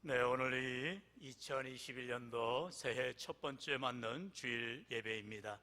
네, 오늘 이 2021년도 새해 첫 번째 맞는 주일 예배입니다.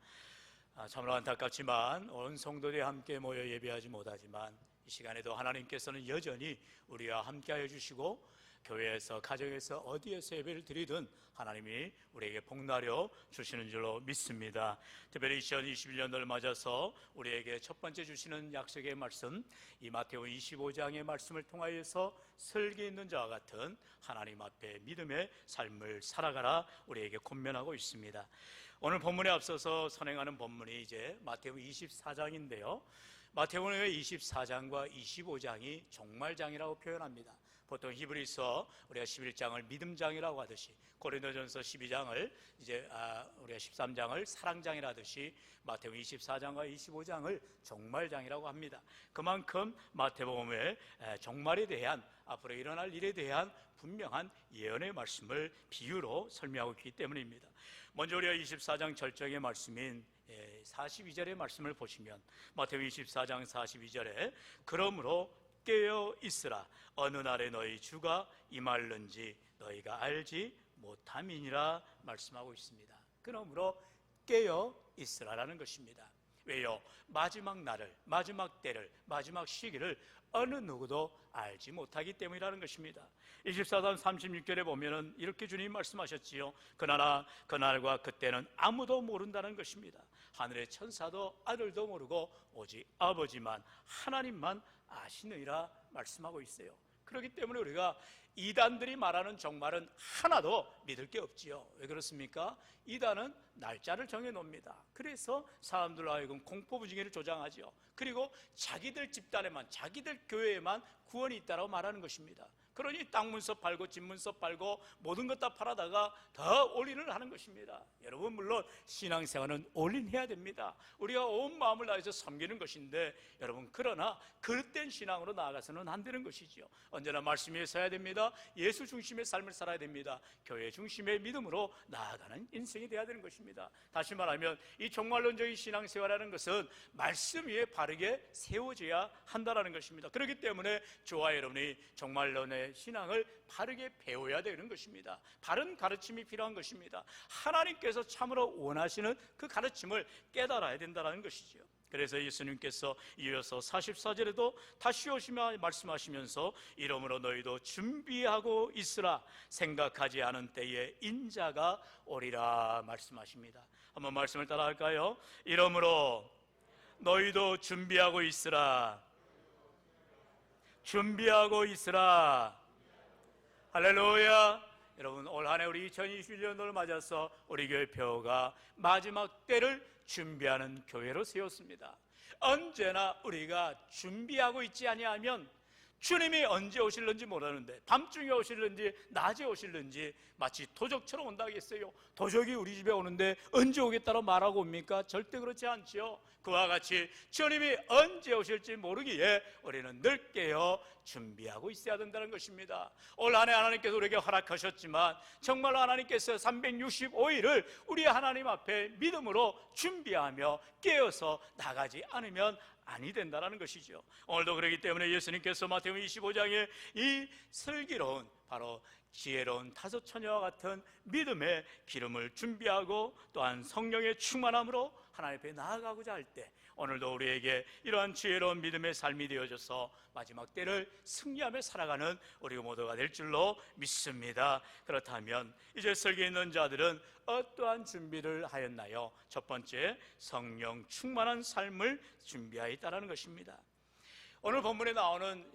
참으로 안타깝지만 온 성도들이 함께 모여 예배하지 못하지만 이 시간에도 하나님께서는 여전히 우리와 함께하여 주시고 교회에서, 가정에서, 어디에서 예배를 드리든 하나님이 우리에게 복나려 주시는 줄로 믿습니다. 특별히 2021년도를 맞아서 우리에게 첫 번째 주시는 약속의 말씀, 이 마태복음 25장의 말씀을 통하여서 설계 있는 자와 같은 하나님 앞에 믿음의 삶을 살아가라 우리에게 권면하고 있습니다. 오늘 본문에 앞서서 선행하는 본문이 이제 마태복음 24장인데요. 마태복음의 24장과 25장이 종말장이라고 표현합니다. 보통 히브리서 우리가 11장을 믿음장이라고 하듯이, 고린도전서 12장을 우리가 13장을 사랑장이라 하듯이 마태복음 24장과 25장을 종말장이라고 합니다. 그만큼 마태복음의 종말에 대한, 앞으로 일어날 일에 대한 분명한 예언의 말씀을 비유로 설명하고 있기 때문입니다. 먼저 우리가 24장 절정의 말씀인 42절의 말씀을 보시면 마태복음 24장 42절에 그러므로 깨어 있으라, 어느 날에 너희 주가 임할는지 너희가 알지 못함이니라 말씀하고 있습니다. 그러므로 깨어 있으라라는 것입니다. 왜요? 마지막 날을, 마지막 때를, 마지막 시기를 어느 누구도 알지 못하기 때문이라는 것입니다. 24장 36절에 보면은 이렇게 주님 말씀하셨지요. 그러나 그날과 그때는 아무도 모른다는 것입니다. 하늘의 천사도 아들도 모르고 오직 아버지만, 하나님만 아시느니라 말씀하고 있어요. 그렇기 때문에 우리가 이단들이 말하는 종말은 하나도 믿을 게 없지요. 왜 그렇습니까? 이단은 날짜를 정해놓습니다. 그래서 사람들로 하여금 공포부진계를 조장하지요. 그리고 자기들 집단에만, 자기들 교회에만 구원이 있다고 말하는 것입니다. 그러니 땅 문서 팔고 집 문서 팔고 모든 것 다 팔아다가 더 올인을 하는 것입니다. 여러분, 물론 신앙생활은 올인해야 됩니다. 우리가 온 마음을 다해서 섬기는 것인데, 여러분, 그러나 그릇된 신앙으로 나아가서는 안 되는 것이지요. 언제나 말씀 위에 서야 됩니다. 예수 중심의 삶을 살아야 됩니다. 교회 중심의 믿음으로 나아가는 인생이 되어야 되는 것입니다. 다시 말하면 이 종말론적인 신앙생활이라는 것은 말씀 위에 바르게 세워져야 한다는 것입니다. 그렇기 때문에 저와 여러분이 종말론의 신앙을 바르게 배워야 되는 것입니다. 바른 가르침이 필요한 것입니다. 하나님께서 참으로 원하시는 그 가르침을 깨달아야 된다는 것이죠. 그래서 예수님께서 이어서 44절에도 다시 오시며 말씀하시면서 이러므로 너희도 준비하고 있으라, 생각하지 않은 때에 인자가 오리라 말씀하십니다. 한번 말씀을 따라 할까요? 이러므로 너희도 준비하고 있으라, 준비하고 있으라. 할렐루야. 여러분, 올 한 해 우리 2021년도를 맞아서 우리 교회 표가 마지막 때를 준비하는 교회로 세웠습니다. 언제나 우리가 준비하고 있지 아니하면 주님이 언제 오실는지 모르는데, 밤중에 오실는지 낮에 오실는지 마치 도적처럼 온다 하겠어요. 도적이 우리 집에 오는데 언제 오겠다고 말하고 옵니까? 절대 그렇지 않죠. 그와 같이 주님이 언제 오실지 모르기에 우리는 늘 깨어 준비하고 있어야 된다는 것입니다. 올 한 해 하나님께서 우리에게 허락하셨지만 정말 하나님께서 365일을 우리 하나님 앞에 믿음으로 준비하며 깨어서 나가지 않으면 아니 된다는 것이죠. 오늘도 그렇기 때문에 예수님께서 마태복음 25장에 이 슬기로운, 바로 지혜로운 다섯 처녀와 같은 믿음의 기름을 준비하고 또한 성령의 충만함으로 하나님 앞에 나아가고자 할 때, 오늘도 우리에게 이러한 지혜로운 믿음의 삶이 되어져서 마지막 때를 승리하며 살아가는 우리 모두가 될 줄로 믿습니다. 그렇다면 이제 설계 있는 자들은 어떠한 준비를 하였나요? 첫 번째, 성령 충만한 삶을 준비하였다는 것입니다. 오늘 본문에 나오는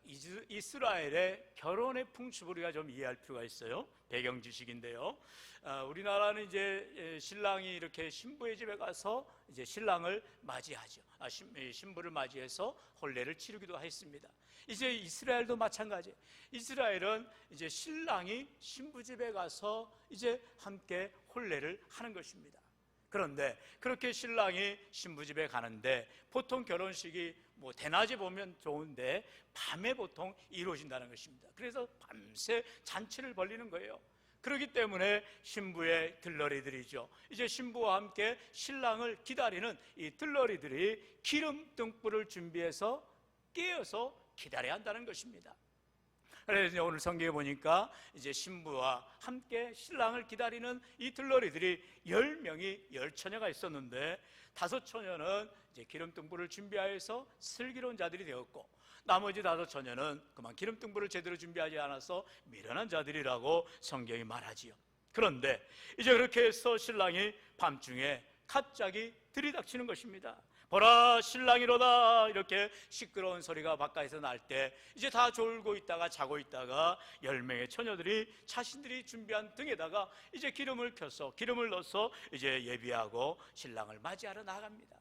이스라엘의 결혼의 풍습을 우리가 좀 이해할 필요가 있어요. 배경 지식인데요. 우리나라는 이제 신랑이 이렇게 신부의 집에 가서 이제 신랑을 맞이하죠. 신부를 맞이해서 혼례를 치르기도 했습니다. 이제 이스라엘도 마찬가지예요. 이스라엘은 이제 신랑이 신부 집에 가서 이제 함께 혼례를 하는 것입니다. 그런데 그렇게 신랑이 신부집에 가는데 보통 결혼식이 대낮에 보면 좋은데 밤에 보통 이루어진다는 것입니다. 그래서 밤새 잔치를 벌리는 거예요. 그렇기 때문에 신부의 들러리들이죠. 이제 신부와 함께 신랑을 기다리는 이 들러리들이 기름 등불을 준비해서 깨어서 기다려야 한다는 것입니다. 그래서 오늘 성경에 보니까 이제 신부와 함께 신랑을 기다리는 이 들러리들이 10명이 10처녀가 있었는데 5처녀는 이제 기름등불을 준비하여서 슬기로운 자들이 되었고, 나머지 5처녀는 그만 기름등불을 제대로 준비하지 않아서 미련한 자들이라고 성경이 말하지요. 그런데 이제 그렇게 해서 신랑이 밤중에 갑자기 들이닥치는 것입니다. 보라, 신랑이로다. 이렇게 시끄러운 소리가 바깥에서 날 때 이제 다 졸고 있다가 자고 있다가 10명의 처녀들이 자신들이 준비한 등에다가 이제 기름을 켜서 기름을 넣어서 이제 예비하고 신랑을 맞이하러 나갑니다.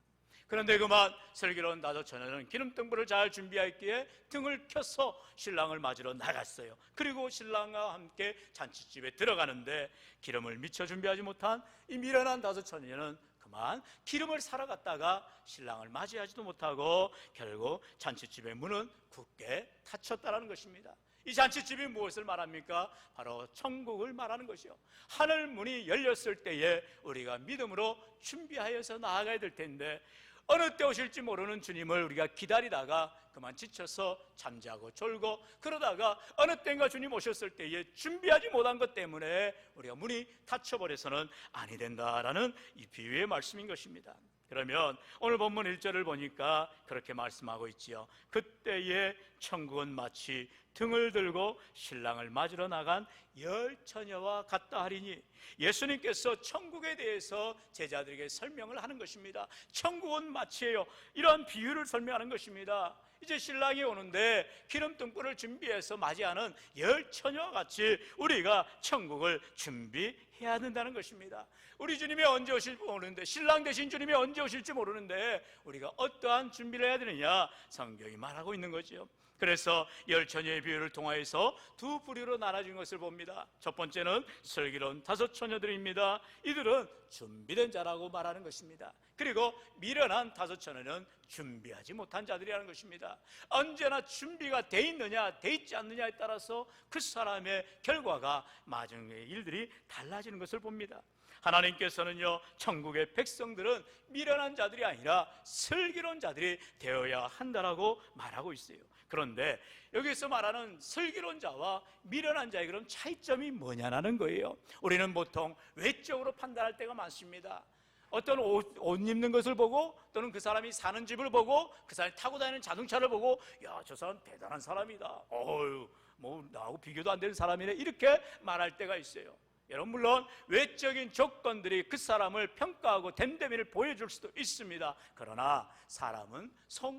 그런데 그만 슬기로운 5처녀는 기름등불을 잘 준비했기에 등을 켜서 신랑을 맞으러 나갔어요. 그리고 신랑과 함께 잔치집에 들어가는데 기름을 미처 준비하지 못한 이 미련한 5처녀는 그만 기름을 사러 갔다가 신랑을 맞이하지도 못하고 결국 잔치집의 문은 굳게 닫혔다는 것입니다. 이 잔치집이 무엇을 말합니까? 바로 천국을 말하는 것이요, 하늘 문이 열렸을 때에 우리가 믿음으로 준비하여서 나아가야 될 텐데 어느 때 오실지 모르는 주님을 우리가 기다리다가 그만 지쳐서 잠자고 졸고 그러다가 어느 때인가 주님 오셨을 때에 준비하지 못한 것 때문에 우리가 문이 닫혀버려서는 아니 된다라는 이 비유의 말씀인 것입니다. 그러면 오늘 본문 1절을 보니까 그렇게 말씀하고 있지요. 그때에 천국은 마치 등을 들고 신랑을 맞으러 나간 10처녀와 같다 하리니, 예수님께서 천국에 대해서 제자들에게 설명을 하는 것입니다. 천국은 마치예요. 이러한 비유를 설명하는 것입니다. 이제 신랑이 오는데 기름등불을 준비해서 맞이하는 10처녀와 같이 우리가 천국을 준비해야 된다는 것입니다. 우리 주님이 언제 오실지 모르는데, 신랑 되신 주님이 언제 오실지 모르는데 우리가 어떠한 준비를 해야 되느냐 성경이 말하고 있는 거죠. 그래서 10처녀의 비유를 통하여서 두 부류로 나눠진 것을 봅니다. 첫 번째는 슬기로운 5처녀들입니다. 이들은 준비된 자라고 말하는 것입니다. 그리고 미련한 5처녀는 준비하지 못한 자들이라는 것입니다. 언제나 준비가 돼 있느냐 돼 있지 않느냐에 따라서 그 사람의 결과가 마지막의 일들이 달라지는 것을 봅니다. 하나님께서는요, 천국의 백성들은 미련한 자들이 아니라 슬기로운 자들이 되어야 한다라고 말하고 있어요. 그런데 여기서 말하는 슬기로운 자와 미련한 자의 그런 차이점이 뭐냐는 거예요. 우리는 보통 외적으로 판단할 때가 많습니다. 어떤 옷 입는 것을 보고, 또는 그 사람이 사는 집을 보고, 그 사람이 타고 다니는 자동차를 보고, 야, 저 사람 대단한 사람이다, 어휴, 뭐 나하고 비교도 안 되는 사람이네, 이렇게 말할 때가 있어요. 여러분, 물론 외적인 조건들이 그 사람을 평가하고 됨됨이를 보여줄 수도 있습니다. 그러나 사람은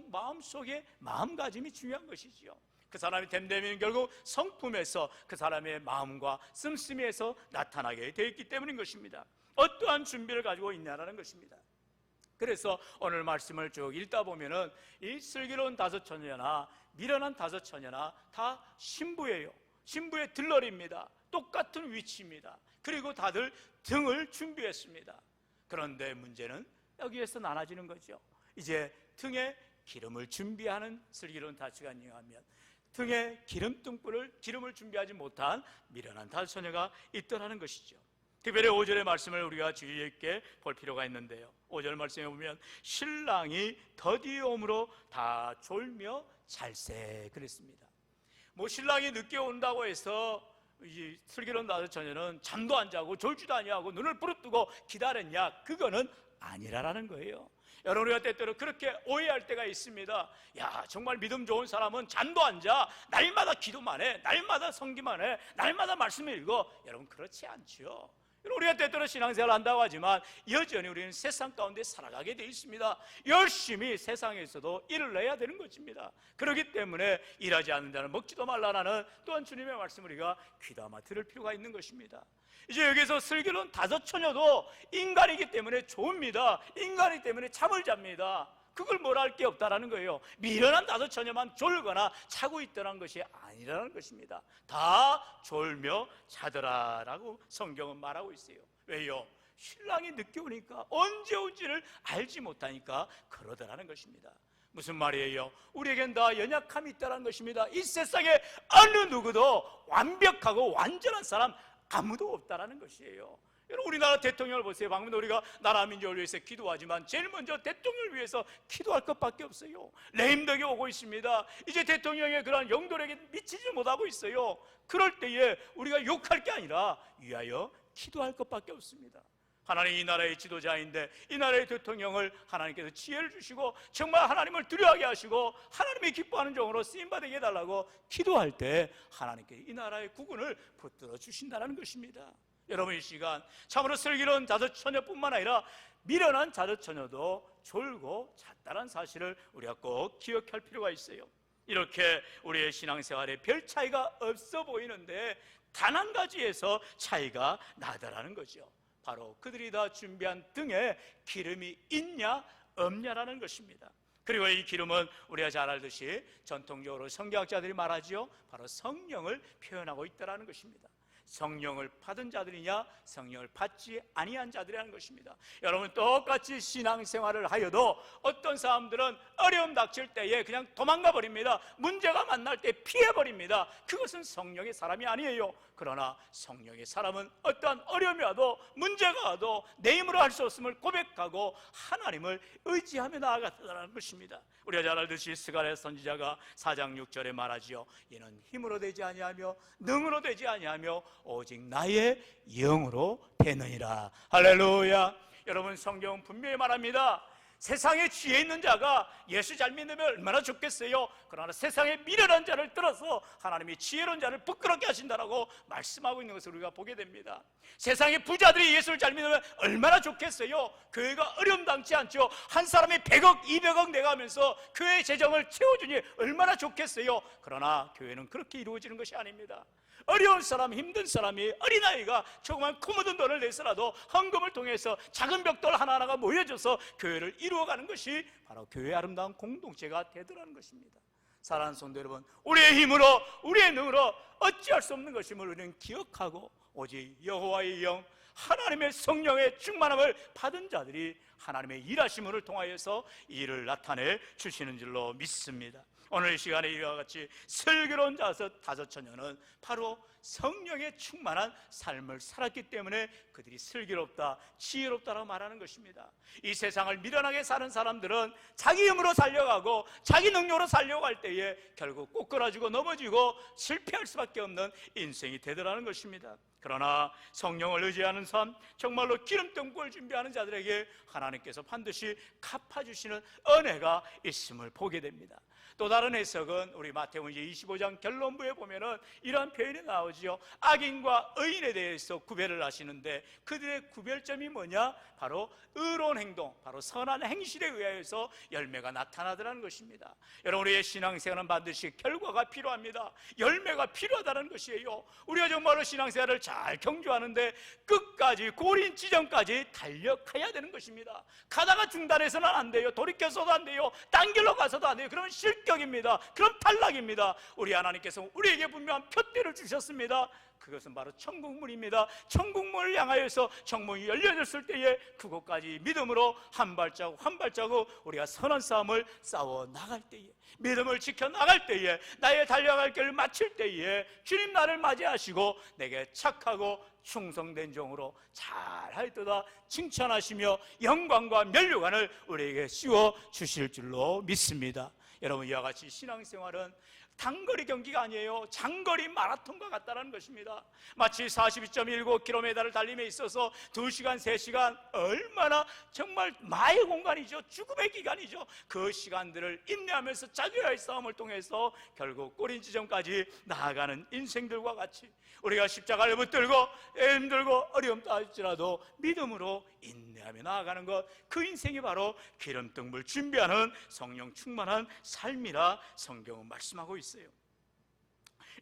마음속의 마음가짐이 중요한 것이지요. 그 사람의 됨됨이는 결국 성품에서, 그 사람의 마음과 씀씀이에서 나타나게 되어 있기 때문인 것입니다. 어떠한 준비를 가지고 있냐라는 것입니다. 그래서 오늘 말씀을 쭉 읽다 보면은 이 슬기로운 5처녀나 미련한 5처녀나 다 신부예요. 신부의 들러리입니다. 똑같은 위치입니다. 그리고 다들 등을 준비했습니다. 그런데 문제는 여기에서 나눠지는 거죠. 이제 등에 기름을 준비하는 슬기로운 5처녀가 있냐면, 등에 기름을 준비하지 못한 미련한 5처녀가 있더라는 것이죠. 특별히 5절의 말씀을 우리가 주의 있게 볼 필요가 있는데요, 5절 말씀에 보면 신랑이 더디이 오므로 다 졸며 잘세 그랬습니다. 뭐 신랑이 늦게 온다고 해서 이 슬기로운 5처녀는 잠도 안 자고 졸지도 아니하고 눈을 부릅뜨고 기다렸냐? 그거는 아니라는 거예요. 여러분, 우리가 때때로 그렇게 오해할 때가 있습니다. 야, 정말 믿음 좋은 사람은 잠도 안 자, 날마다 기도만 해, 날마다 성기만 해, 날마다 말씀을 읽어. 여러분, 그렇지 않죠. 우리가 때때로 신앙생활을 한다고 하지만 여전히 우리는 세상 가운데 살아가게 되어 있습니다. 열심히 세상에서도 일을 내야 되는 것입니다. 그렇기 때문에 일하지 않는 자는 먹지도 말라라는 또한 주님의 말씀을 우리가 귀담아 들을 필요가 있는 것입니다. 이제 여기서 슬기로운 5처녀도 인간이기 때문에 좋습니다. 인간이기 때문에 잠을 잡니다. 그걸 뭐라 할 게 없다라는 거예요. 미련한 5처녀만 졸거나 자고 있더란 것이 아니라는 것입니다. 다 졸며 자더라라고 성경은 말하고 있어요. 왜요? 신랑이 늦게 오니까, 언제 온지를 알지 못하니까 그러더라는 것입니다. 무슨 말이에요? 우리에겐 다 연약함이 있다는 것입니다. 이 세상에 어느 누구도 완벽하고 완전한 사람 아무도 없다라는 것이에요. 여러분, 우리나라 대통령을 보세요. 방금 우리가 나라 민족을 위해서 기도하지만 제일 먼저 대통령을 위해서 기도할 것밖에 없어요. 레임덕이 오고 있습니다. 이제 대통령의 그런 영도력에 미치지 못하고 있어요. 그럴 때에 우리가 욕할 게 아니라 위하여 기도할 것밖에 없습니다. 하나님, 이 나라의 지도자인데 이 나라의 대통령을 하나님께서 지혜를 주시고 정말 하나님을 두려워하게 하시고 하나님이 기뻐하는 종으로 쓰임받게 해달라고 기도할 때 하나님께 이 나라의 국운을 붙들어 주신다는 것입니다. 여러분, 이 시간 참으로 슬기로운 자저처녀뿐만 아니라 미련한 자저처녀도 졸고 잤다는 사실을 우리가 꼭 기억할 필요가 있어요. 이렇게 우리의 신앙생활에 별 차이가 없어 보이는데 단 한 가지에서 차이가 나더라는 거죠. 바로 그들이 다 준비한 등에 기름이 있냐 없냐라는 것입니다. 그리고 이 기름은 우리가 잘 알듯이 전통적으로 성경학자들이 말하지요, 바로 성령을 표현하고 있다는 것입니다. 성령을 받은 자들이냐 성령을 받지 아니한 자들이라는 것입니다. 여러분, 똑같이 신앙생활을 하여도 어떤 사람들은 어려움 닥칠 때에 그냥 도망가 버립니다. 문제가 만날 때 피해 버립니다. 그것은 성령의 사람이 아니에요. 그러나 성령의 사람은 어떠한 어려움이 와도 문제가 와도 내 힘으로 할 수 없음을 고백하고 하나님을 의지하며 나아갔다는 것입니다. 우리가 잘 알듯이 스가랴 선지자가 4장 6절에 말하지요, 이는 힘으로 되지 아니하며 능으로 되지 아니하며 오직 나의 영으로 되느니라. 할렐루야. 여러분, 성경은 분명히 말합니다. 세상에 지혜 있는 자가 예수 잘 믿으면 얼마나 좋겠어요. 그러나 세상에 미련한 자를 들어서 하나님이 지혜로운 자를 부끄럽게 하신다라고 말씀하고 있는 것을 우리가 보게 됩니다. 세상에 부자들이 예수를 잘 믿으면 얼마나 좋겠어요. 교회가 어려움 당치 않죠. 한 사람이 100억 200억 내가면서 교회의 재정을 채워주니 얼마나 좋겠어요. 그러나 교회는 그렇게 이루어지는 것이 아닙니다. 어려운 사람, 힘든 사람이 어린아이가 조그만 코 묻은 돈을 내서라도 헌금을 통해서 작은 벽돌 하나하나가 모여져서 교회를 이루어가는 것이 바로 교회의 아름다운 공동체가 되더라는 것입니다. 사랑하는 성도 여러분, 우리의 힘으로 우리의 능으로 어찌할 수 없는 것임을 우리는 기억하고 오직 여호와의 영, 하나님의 성령의 충만함을 받은 자들이 하나님의 일하심을 통하여서 이를 나타내 주시는 줄로 믿습니다. 오늘 이 시간에 이와 같이 슬기로운 다섯처녀는 바로 성령의 충만한 삶을 살았기 때문에 그들이 슬기롭다, 지혜롭다라고 말하는 것입니다. 이 세상을 미련하게 사는 사람들은 자기 힘으로 살려가고 자기 능력으로 살려고 할 때에 결국 꼬꾸라지고 넘어지고 실패할 수밖에 없는 인생이 되더라는 것입니다. 그러나 성령을 의지하는 삶, 정말로 기름등불을 준비하는 자들에게 하나님께서 반드시 갚아주시는 은혜가 있음을 보게 됩니다. 또 다른 해석은 우리 마태복음 25장 결론부에 보면은 이러한 표현이 나오지요. 악인과 의인에 대해서 구별을 하시는데 그들의 구별점이 뭐냐? 바로 의로운 행동, 바로 선한 행실에 의하여서 열매가 나타나더라는 것입니다. 여러분, 우리의 신앙생활은 반드시 결과가 필요합니다. 열매가 필요하다는 것이에요. 우리가 정말로 신앙생활을 잘 경주하는데 끝까지 고린 지점까지 달려가야 되는 것입니다. 가다가 중단해서는 안 돼요. 돌이켜서도 안 돼요. 딴 길로 가서도 안 돼요. 그러면 실격입니다. 그럼 탈락입니다. 우리 하나님께서 우리에게 분명한 표대를 주셨습니다. 그것은 바로 천국문입니다. 천국문을 향하여서 천국문이 열려졌을 때에 그곳까지 믿음으로 한 발자국 한 발자국 우리가 선한 싸움을 싸워 나갈 때에, 믿음을 지켜 나갈 때에, 나의 달려갈 길을 마칠 때에 주님 나를 맞이하시고 내게 착하고 충성된 종으로 잘하였도다 칭찬하시며 영광과 면류관을 우리에게 씌워 주실 줄로 믿습니다. 여러분, 이와 같이 신앙생활은 단거리 경기가 아니에요. 장거리 마라톤과 같다는 것입니다. 마치 42.19km를 달림에 있어서 2시간, 3시간 얼마나 정말 마의 공간이죠. 죽음의 기간이죠. 그 시간들을 인내하면서 자기와의 싸움을 통해서 결국 꼬린 지점까지 나아가는 인생들과 같이 우리가 십자가를 붙들고 힘들고 어려움도 할지라도 믿음으로 인내하며 나아가는 것, 그 인생이 바로 기름등불 준비하는 성령 충만한 삶이라 성경은 말씀하고 있어요.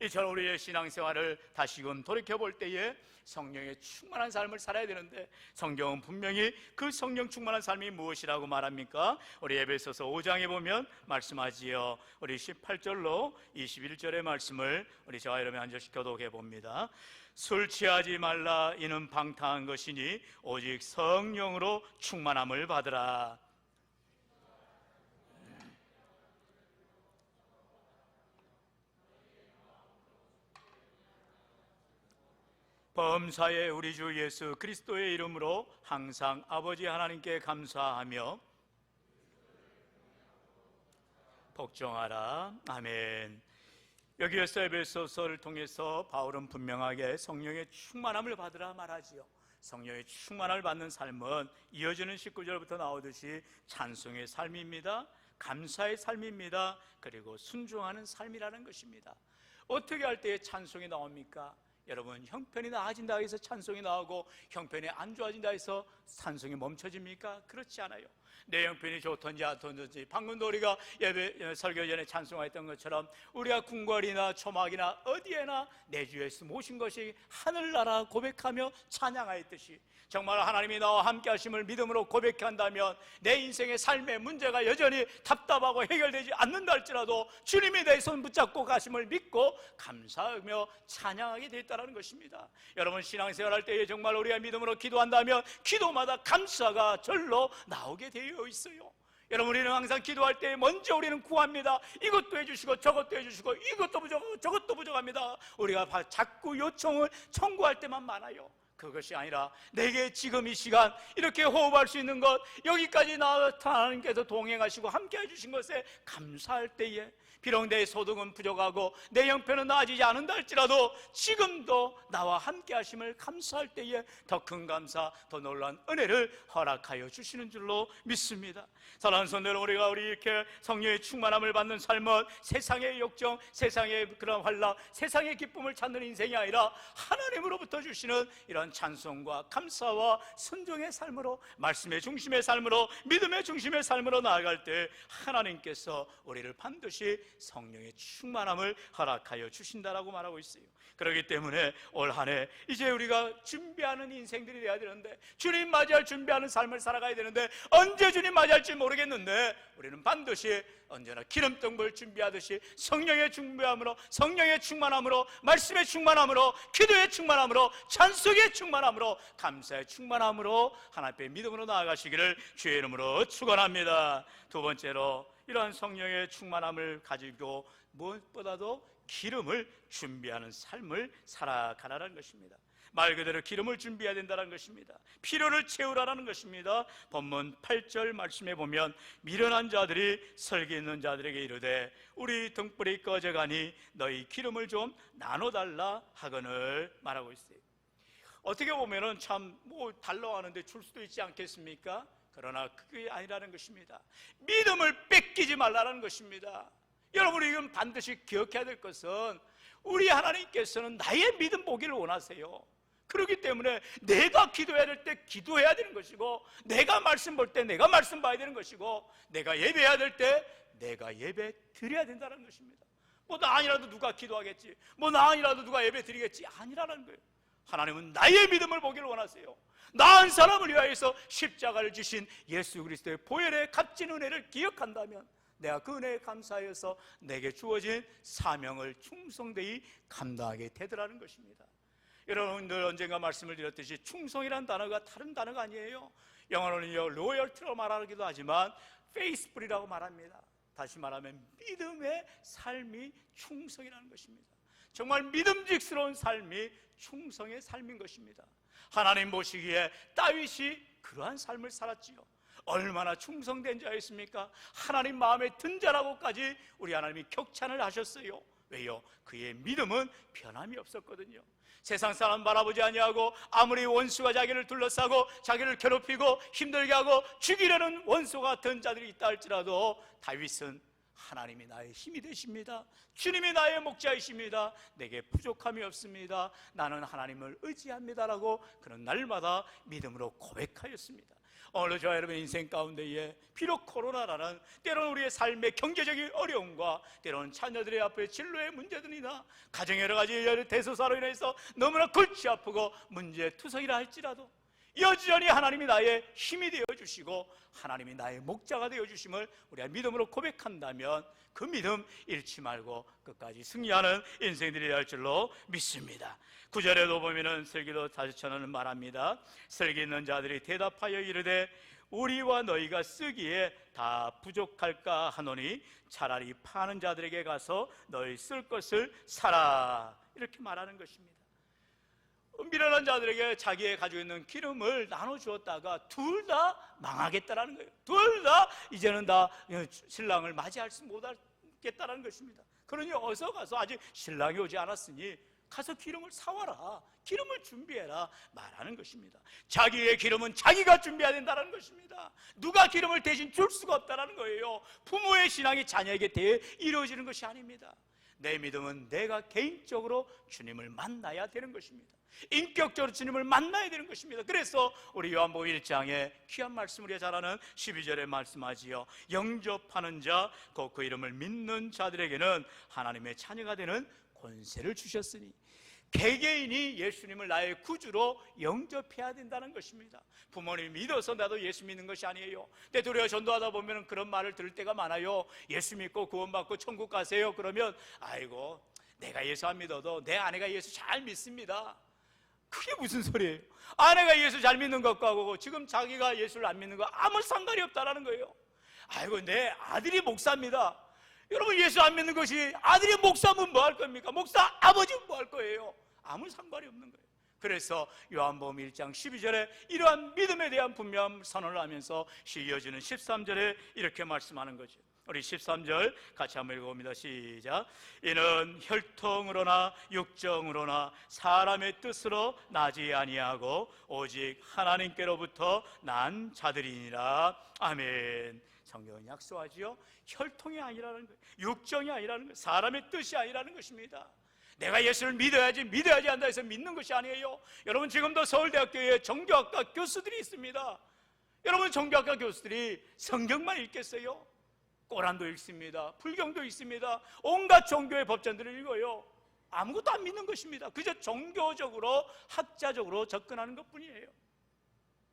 이처럼 우리의 신앙생활을 다시금 돌이켜볼 때에 성령의 충만한 삶을 살아야 되는데 성경은 분명히 그 성령 충만한 삶이 무엇이라고 말합니까? 우리 에베소서 5장에 보면 말씀하지요. 우리 18절로 21절의 말씀을 우리 저와 여러분이 한 절씩 교독해 봅니다. 술 취하지 말라. 이는 방탕한 것이니 오직 성령으로 충만함을 받으라. 범사의 우리 주 예수 그리스도의 이름으로 항상 아버지 하나님께 감사하며 복종하라. 아멘. 여기에서 에베소서를 통해서 바울은 분명하게 성령의 충만함을 받으라 말하지요. 성령의 충만함을 받는 삶은 이어지는 19절부터 나오듯이 찬송의 삶입니다. 감사의 삶입니다. 그리고 순종하는 삶이라는 것입니다. 어떻게 할 때에 찬송이 나옵니까? 여러분, 형편이 나아진다 해서 찬송이 나오고 형편이 안 좋아진다 해서 찬송이 멈춰집니까? 그렇지 않아요. 내 형편이 좋든지 어떤지, 방금도 우리가 예배 설교 전에 찬송했던 것처럼 우리가 궁궐이나 초막이나 어디에나 내 주 예수 모신 것이 하늘나라 고백하며 찬양하였듯이 정말 하나님이 나와 함께 하심을 믿음으로 고백한다면 내 인생의 삶의 문제가 여전히 답답하고 해결되지 않는다 할지라도 주님이 내 손 붙잡고 가심을 믿고 감사하며 찬양하게 되었다는 것입니다. 여러분, 신앙생활 할 때에 정말 우리가 믿음으로 기도한다면 기도마다 감사가 절로 나오게 되어 있어요. 여러분, 우리는 항상 기도할 때 먼저 우리는 구합니다. 이것도 해주시고 저것도 해주시고 이것도 부족하고 저것도 부족합니다. 우리가 자꾸 요청을 청구할 때만 많아요. 그것이 아니라 내게 지금 이 시간 이렇게 호흡할 수 있는 것, 여기까지 하나님께서 동행하시고 함께 해주신 것에 감사할 때에 비록 내 소득은 부족하고 내 형편은 나아지지 않는다 할지라도 지금도 나와 함께 하심을 감사할 때에 더 큰 감사, 더 놀라운 은혜를 허락하여 주시는 줄로 믿습니다. 사랑하는 성도들, 우리가 이렇게 성령의 충만함을 받는 삶은 세상의 욕정, 세상의 그런 환락, 세상의 기쁨을 찾는 인생이 아니라 하나님으로부터 주시는 이런 찬송과 감사와 순종의 삶으로, 말씀의 중심의 삶으로, 믿음의 중심의 삶으로 나아갈 때 하나님께서 우리를 반드시 성령의 충만함을 허락하여 주신다라고 말하고 있어요. 그렇기 때문에 올 한 해 이제 우리가 준비하는 인생들이 돼야 되는데, 주님 맞이할 준비하는 삶을 살아가야 되는데, 언제 주님 맞이할지 모르겠는데 우리는 반드시 언제나 기름등불 준비하듯이 성령의 준비함으로, 성령의 충만함으로, 말씀의 충만함으로, 기도의 충만함으로, 찬송의 충만함으로, 감사의 충만함으로 하나님 앞에 믿음으로 나아가시기를 주의 이름으로 축원합니다. 두 번째로, 이러한 성령의 충만함을 가지고 무엇보다도 기름을 준비하는 삶을 살아가라는 것입니다. 말 그대로 기름을 준비해야 된다는 것입니다. 필요를 채우라는 것입니다. 본문 8절 말씀에 보면 미련한 자들이 설기 있는 자들에게 이르되 우리 등불이 꺼져가니 너희 기름을 좀 나눠달라 하거늘 말하고 있어요. 어떻게 보면은 참 달라고 하는데 줄 수도 있지 않겠습니까? 그러나 그게 아니라는 것입니다. 믿음을 뺏기지 말라는 것입니다. 여러분, 이건 반드시 기억해야 될 것은 우리 하나님께서는 나의 믿음 보기를 원하세요. 그렇기 때문에 내가 기도해야 될 때 기도해야 되는 것이고, 내가 말씀 볼 때 내가 말씀 봐야 되는 것이고, 내가 예배해야 될 때 내가 예배 드려야 된다는 것입니다. 나 아니라도 누가 기도하겠지, 나 아니라도 누가 예배 드리겠지, 아니라는 거예요. 하나님은 나의 믿음을 보기를 원하세요. 나은 사람을 위하여서 십자가를 지신 예수 그리스도의 보혈의 값진 은혜를 기억한다면 내가 그 은혜에 감사하여서 내게 주어진 사명을 충성되이 감당하게 되더라는 것입니다. 여러분들 언젠가 말씀을 드렸듯이 충성이라는 단어가 다른 단어가 아니에요. 영어로는요 로열티로 말하기도 하지만 페이스풀이라고 말합니다. 다시 말하면 믿음의 삶이 충성이라는 것입니다. 정말 믿음직스러운 삶이 충성의 삶인 것입니다. 하나님 보시기에 다윗이 그러한 삶을 살았지요. 얼마나 충성된 자였습니까? 하나님 마음에 든 자라고까지 우리 하나님이 격찬을 하셨어요. 왜요? 그의 믿음은 변함이 없었거든요. 세상 사람 바라보지 아니하고 아무리 원수가 자기를 둘러싸고 자기를 괴롭히고 힘들게 하고 죽이려는 원수 같은 자들이 있다 할지라도 다윗은 하나님이 나의 힘이 되십니다. 주님이 나의 목자이십니다. 내게 부족함이 없습니다. 나는 하나님을 의지합니다라고 그는 날마다 믿음으로 고백하였습니다. 오늘 저와 여러분 인생 가운데에 비록 코로나라는 때로는 우리의 삶의 경제적인 어려움과 때로는 자녀들의 앞에 진로의 문제들이나 가정의 여러 가지 대소사로 인해서 너무나 골치 아프고 문제투성이라 할지라도 여전히 하나님이 나의 힘이 되어주시고 하나님이 나의 목자가 되어주심을 우리가 믿음으로 고백한다면 그 믿음 잃지 말고 끝까지 승리하는 인생들이 될 줄로 믿습니다. 9절에도 보면은 설기도 다시 전하는 말합니다. 설기 있는 자들이 대답하여 이르되 우리와 너희가 쓰기에 다 부족할까 하노니 차라리 파는 자들에게 가서 너희 쓸 것을 사라, 이렇게 말하는 것입니다. 미련한 자들에게 자기의 가지고 있는 기름을 나눠주었다가 둘 다 망하겠다라는 거예요. 둘 다 이제는 다 신랑을 맞이할 수 못하겠다라는 것입니다. 그러니 어서 가서 아직 신랑이 오지 않았으니 가서 기름을 사와라, 기름을 준비해라 말하는 것입니다. 자기의 기름은 자기가 준비해야 된다는 것입니다. 누가 기름을 대신 줄 수가 없다는 거예요. 부모의 신앙이 자녀에게 대해 이루어지는 것이 아닙니다. 내 믿음은 내가 개인적으로 주님을 만나야 되는 것입니다. 인격적으로 주님을 만나야 되는 것입니다. 그래서 우리 요한복음 1장에 귀한 말씀을 우리가 잘 아는 12절에 말씀하지요. 영접하는 자, 곧 그 이름을 믿는 자들에게는 하나님의 자녀가 되는 권세를 주셨으니, 개개인이 예수님을 나의 구주로 영접해야 된다는 것입니다. 부모님 믿어서 나도 예수 믿는 것이 아니에요. 때도 우리가 전도하다 보면 그런 말을 들을 때가 많아요. 예수 믿고 구원받고 천국 가세요. 그러면 아이고, 내가 예수 안 믿어도 내 아내가 예수 잘 믿습니다. 그게 무슨 소리예요? 아내가 예수 잘 믿는 것과 지금 자기가 예수를 안 믿는 거 아무 상관이 없다라는 거예요. 아이고, 내 아들이 목사입니다. 여러분, 예수 안 믿는 것이 아들이 목사면 뭐 할 겁니까? 목사 아버지는 뭐 할 거예요? 아무 상관이 없는 거예요. 그래서 요한복음 1장 12절에 이러한 믿음에 대한 분명한 선언을 하면서 이어지는 13절에 이렇게 말씀하는 거죠. 우리 13절 같이 한번 읽어봅니다. 시작. 이는 혈통으로나 육정으로나 사람의 뜻으로 나지 아니하고 오직 하나님께로부터 난 자들이니라. 아멘. 성경은 약속하지요. 혈통이 아니라는 거예요. 육정이 아니라는 거예요. 사람의 뜻이 아니라는 것입니다. 내가 예수를 믿어야지 한다 해서 믿는 것이 아니에요. 여러분, 지금도 서울대학교에 종교학과 교수들이 있습니다. 여러분, 종교학과 교수들이 성경만 읽겠어요? 꼬란도 읽습니다. 불경도 읽습니다. 온갖 종교의 법전들을 읽어요. 아무것도 안 믿는 것입니다. 그저 종교적으로 학자적으로 접근하는 것뿐이에요.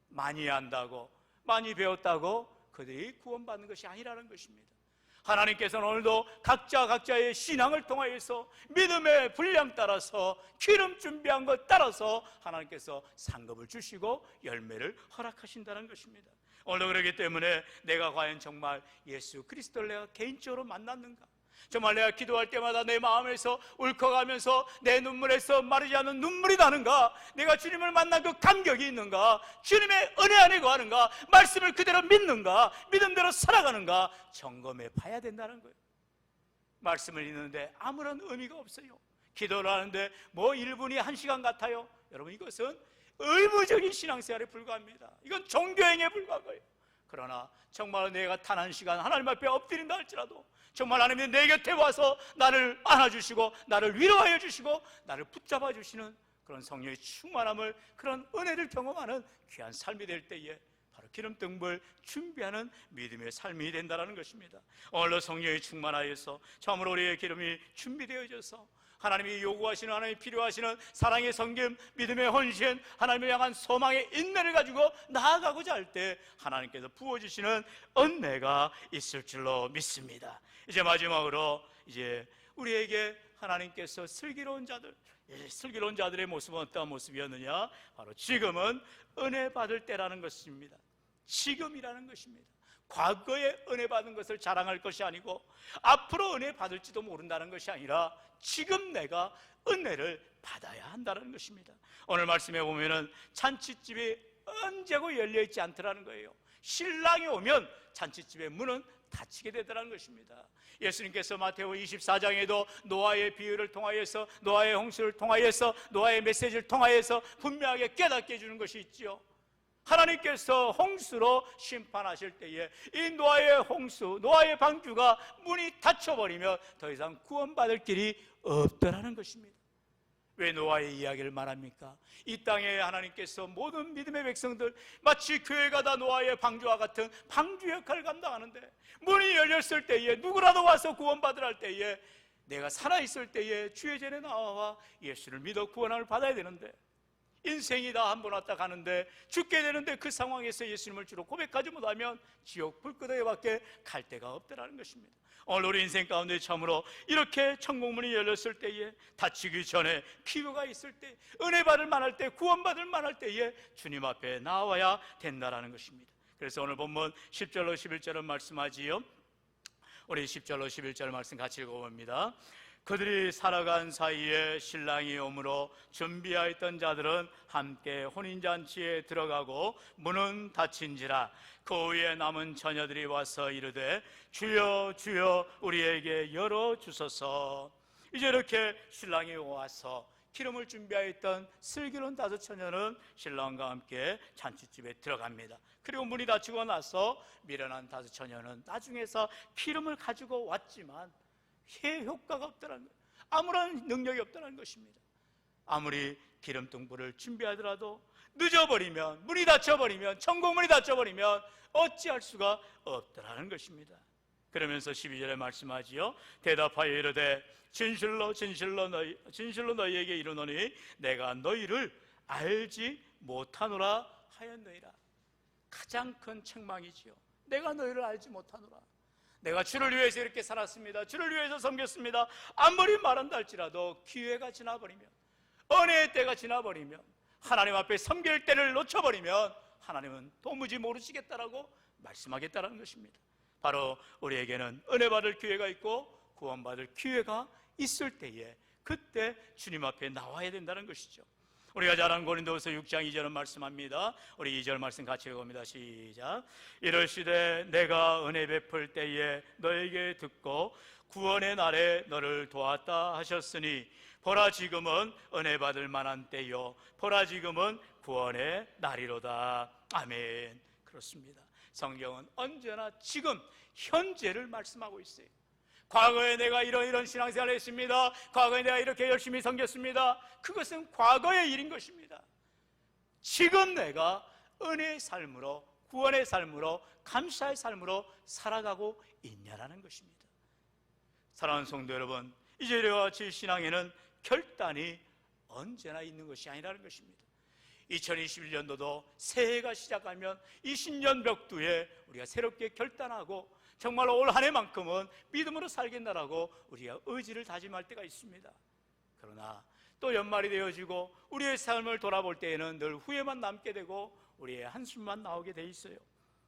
많이 안다고, 많이 배웠다고 그들이 구원받는 것이 아니라는 것입니다. 하나님께서는 오늘도 각자의 신앙을 통하여서 믿음의 분량 따라서 기름 준비한 것 따라서 하나님께서 상급을 주시고 열매를 허락하신다는 것입니다. 오늘 그렇기 때문에 내가 과연 정말 예수 그리스도를 내가 개인적으로 만났는가? 정말 내가 기도할 때마다 내 마음에서 울컥하면서 내 눈물에서 마르지 않는 눈물이 나는가? 내가 주님을 만난 그 감격이 있는가? 주님의 은혜 안에 거하는가? 말씀을 그대로 믿는가? 믿음대로 살아가는가? 점검해 봐야 된다는 거예요. 말씀을 읽는데 아무런 의미가 없어요. 기도를 하는데 뭐 1분이 1시간 같아요. 여러분, 이것은 의무적인 신앙생활에 불과합니다. 이건 종교행위에 불과한 거예요. 그러나 정말 내가 단 한 시간 하나님 앞에 엎드린다 할지라도 정말 하나님이 내 곁에 와서 나를 안아주시고 나를 위로하여 주시고 나를 붙잡아 주시는 그런 성령의 충만함을, 그런 은혜를 경험하는 귀한 삶이 될 때에 바로 기름등불 준비하는 믿음의 삶이 된다는 것입니다. 오늘도 성령의 충만하여서 참으로 우리의 기름이 준비되어져서 하나님이 요구하시는, 하나님이 필요하시는 사랑의 섬김, 믿음의 헌신, 하나님을 향한 소망의 인내를 가지고 나아가고자 할 때 하나님께서 부어주시는 은혜가 있을 줄로 믿습니다. 이제 마지막으로 이제 우리에게 하나님께서 슬기로운 자들의 모습은 어떤 모습이었느냐? 바로 지금은 은혜 받을 때라는 것입니다. 지금이라는 것입니다. 과거에 은혜 받은 것을 자랑할 것이 아니고 앞으로 은혜 받을지도 모른다는 것이 아니라 지금 내가 은혜를 받아야 한다는 것입니다. 오늘 말씀에 보면은 잔치집이 언제고 열려있지 않더라는 거예요. 신랑이 오면 잔치집의 문은 닫히게 되더라는 것입니다. 예수님께서 마태복음 24장에도 노아의 비유를 통하여서, 노아의 홍수를 통하여서, 노아의 메시지를 통하여서 분명하게 깨닫게 해주는 것이 있지요. 하나님께서 홍수로 심판하실 때에 이 노아의 홍수, 노아의 방주가 문이 닫혀버리면 더 이상 구원받을 길이 없더라는 것입니다. 왜 노아의 이야기를 말합니까? 이 땅에 하나님께서 모든 믿음의 백성들, 마치 교회가 다 노아의 방주와 같은 방주 역할을 감당하는데, 문이 열렸을 때에 누구라도 와서 구원받으라 할 때에 내가 살아있을 때에 주의 전에 나와 예수를 믿어 구원을 받아야 되는데, 인생이 다 한 번 왔다 가는데 죽게 되는데 그 상황에서 예수님을 주로 고백하지 못하면 지옥 불끄덩이밖에 갈 데가 없다는 것입니다. 오늘 우리 인생 가운데 참으로 이렇게 천국문이 열렸을 때에, 닫히기 전에 기회가 있을 때, 은혜 받을 만할 때, 구원받을 만할 때에 주님 앞에 나와야 된다는 것입니다. 그래서 오늘 본문 10절로 11절은 말씀하지요. 우리 10절로 11절 말씀 같이 읽어봅니다. 그들이 살아간 사이에 신랑이 오므로 준비하였던 자들은 함께 혼인잔치에 들어가고 문은 닫힌지라. 그 후에 남은 처녀들이 와서 이르되 주여 주여 우리에게 열어주소서. 이제 이렇게 신랑이 와서 기름을 준비하였던 슬기로운 5 처녀는 신랑과 함께 잔치집에 들어갑니다. 그리고 문이 닫히고 나서 미련한 5 처녀는 나중에서 기름을 가지고 왔지만 효과가 없다는 거예요. 아무런 능력이 없다는 것입니다. 아무리 기름 등불을 준비하더라도 늦어버리면, 문이 닫혀버리면, 천국문이 닫혀버리면 어찌할 수가 없다는 것입니다. 그러면서 12절에 말씀하지요. 대답하여 이르되 진실로 너희에게 이르노니 내가 너희를 알지 못하노라 하였느니라. 가장 큰 책망이지요. 내가 너희를 알지 못하노라. 내가 주를 위해서 이렇게 살았습니다. 주를 위해서 섬겼습니다. 아무리 말한다 할지라도 기회가 지나버리면, 은혜의 때가 지나버리면, 하나님 앞에 섬길 때를 놓쳐버리면 하나님은 도무지 모르시겠다라고 말씀하겠다는 것입니다. 바로 우리에게는 은혜 받을 기회가 있고 구원받을 기회가 있을 때에 그때 주님 앞에 나와야 된다는 것이죠. 우리가 잘 아는 고린도후서 6장 2절은 말씀합니다. 우리 2절 말씀 같이 읽어봅니다. 시작. 이르시되 내가 은혜 베풀 때에 너에게 듣고 구원의 날에 너를 도왔다 하셨으니 보라 지금은 은혜 받을 만한 때요 보라 지금은 구원의 날이로다. 아멘. 그렇습니다. 성경은 언제나 지금 현재를 말씀하고 있어요. 과거에 내가 이런 신앙생활을 했습니다. 과거에 내가 이렇게 열심히 섬겼습니다. 그것은 과거의 일인 것입니다. 지금 내가 은혜의 삶으로, 구원의 삶으로, 감사의 삶으로 살아가고 있냐라는 것입니다. 사랑하는 성도 여러분, 이제 이와 같이 신앙에는 결단이 언제나 있는 것이 아니라는 것입니다. 2021년도도 새해가 시작하면 이 신년 벽두에 우리가 새롭게 결단하고 정말로 올 한 해만큼은 믿음으로 살겠다라고 우리가 의지를 다짐할 때가 있습니다. 그러나 또 연말이 되어지고 우리의 삶을 돌아볼 때에는 늘 후회만 남게 되고 우리의 한숨만 나오게 돼 있어요.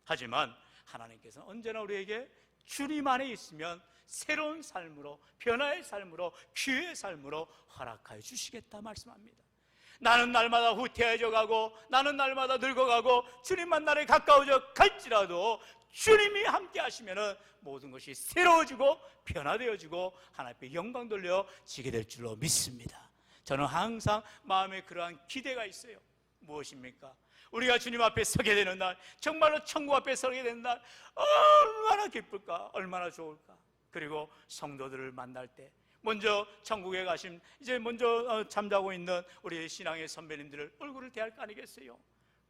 하지만 하나님께서는 언제나 우리에게 주님 안에 있으면 새로운 삶으로, 변화의 삶으로, 기회의 삶으로 허락하여 주시겠다 말씀합니다. 나는 날마다 후퇴해져 가고 나는 날마다 늙어가고 주님만 나를 가까워져 갈지라도 주님이 함께 하시면 모든 것이 새로워지고 변화되어지고 하나님 앞에 영광 돌려지게 될 줄로 믿습니다. 저는 항상 마음에 그러한 기대가 있어요. 무엇입니까? 우리가 주님 앞에 서게 되는 날, 정말로 천국 앞에 서게 되는 날 얼마나 기쁠까, 얼마나 좋을까. 그리고 성도들을 만날 때 먼저 천국에 가신, 이제 먼저 잠자고 있는 우리 신앙의 선배님들을 얼굴을 대할 거 아니겠어요?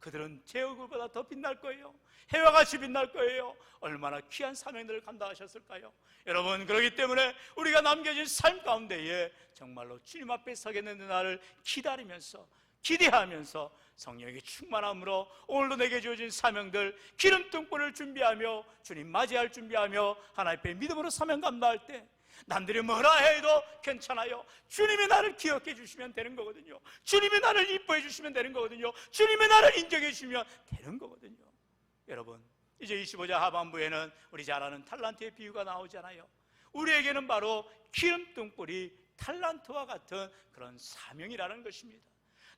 그들은 제 얼굴보다 더 빛날 거예요. 해와 같이 빛날 거예요. 얼마나 귀한 사명들을 감당하셨을까요? 여러분, 그렇기 때문에 우리가 남겨진 삶 가운데에 정말로 주님 앞에 서게 되는 날을 기다리면서, 기대하면서 성령의 충만함으로 오늘도 내게 주어진 사명들, 기름 등불을 준비하며 주님 맞이할 준비하며 하나님 앞에 믿음으로 사명 감당할 때 남들이 뭐라 해도 괜찮아요. 주님이 나를 기억해 주시면 되는 거거든요. 주님이 나를 이뻐해 주시면 되는 거거든요. 주님이 나를 인정해 주시면 되는 거거든요. 여러분, 이제 25장 하반부에는 우리 잘 아는 탈란트의 비유가 나오잖아요. 우리에게는 바로 기름등불이 탈란트와 같은 그런 사명이라는 것입니다.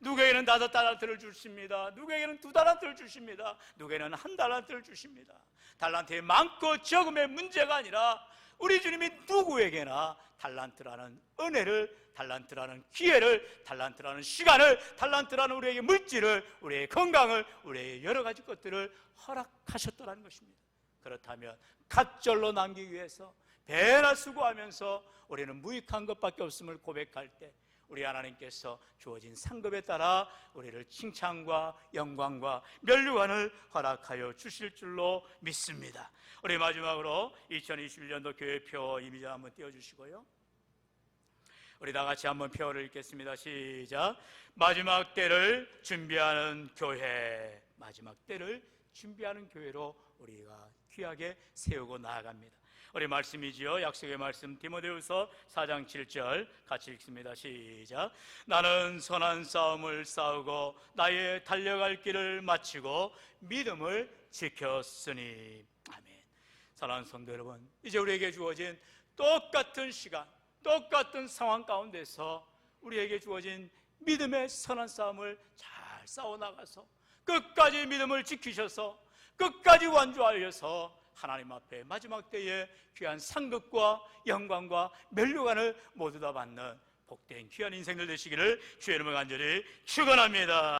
누구에게는 5달란트를 주십니다. 누구에게는 2달란트를 주십니다. 누구에게는 1달란트를 주십니다. 달란트의 많고 적음의 문제가 아니라 우리 주님이 누구에게나 달란트라는 은혜를, 달란트라는 기회를, 달란트라는 시간을, 달란트라는 우리에게 물질을, 우리의 건강을, 우리의 여러 가지 것들을 허락하셨다는 것입니다. 그렇다면 갑절로 남기기 위해서 배나 수고하면서 우리는 무익한 것밖에 없음을 고백할 때 우리 하나님께서 주어진 상급에 따라 우리를 칭찬과 영광과 면류관을 허락하여 주실 줄로 믿습니다. 우리 마지막으로 2021년도 교회표 이미지 한번 띄워주시고요, 우리 다 같이 한번 표를 읽겠습니다. 시작. 마지막 때를 준비하는 교회, 마지막 때를 준비하는 교회로 우리가 귀하게 세우고 나아갑니다. 우리 말씀이지요. 약속의 말씀 디모데후서 4장 7절 같이 읽습니다. 시작. 나는 선한 싸움을 싸우고 나의 달려갈 길을 마치고 믿음을 지켰으니. 아멘. 사랑하는 성도 여러분, 이제 우리에게 주어진 똑같은 시간, 똑같은 상황 가운데서 우리에게 주어진 믿음의 선한 싸움을 잘 싸워나가서 끝까지 믿음을 지키셔서 끝까지 완주하여서 하나님 앞에 마지막 때에 귀한 상급과 영광과 면류관을 모두 다 받는 복된 귀한 인생들 되시기를 주의 이름으로 간절히 축원합니다.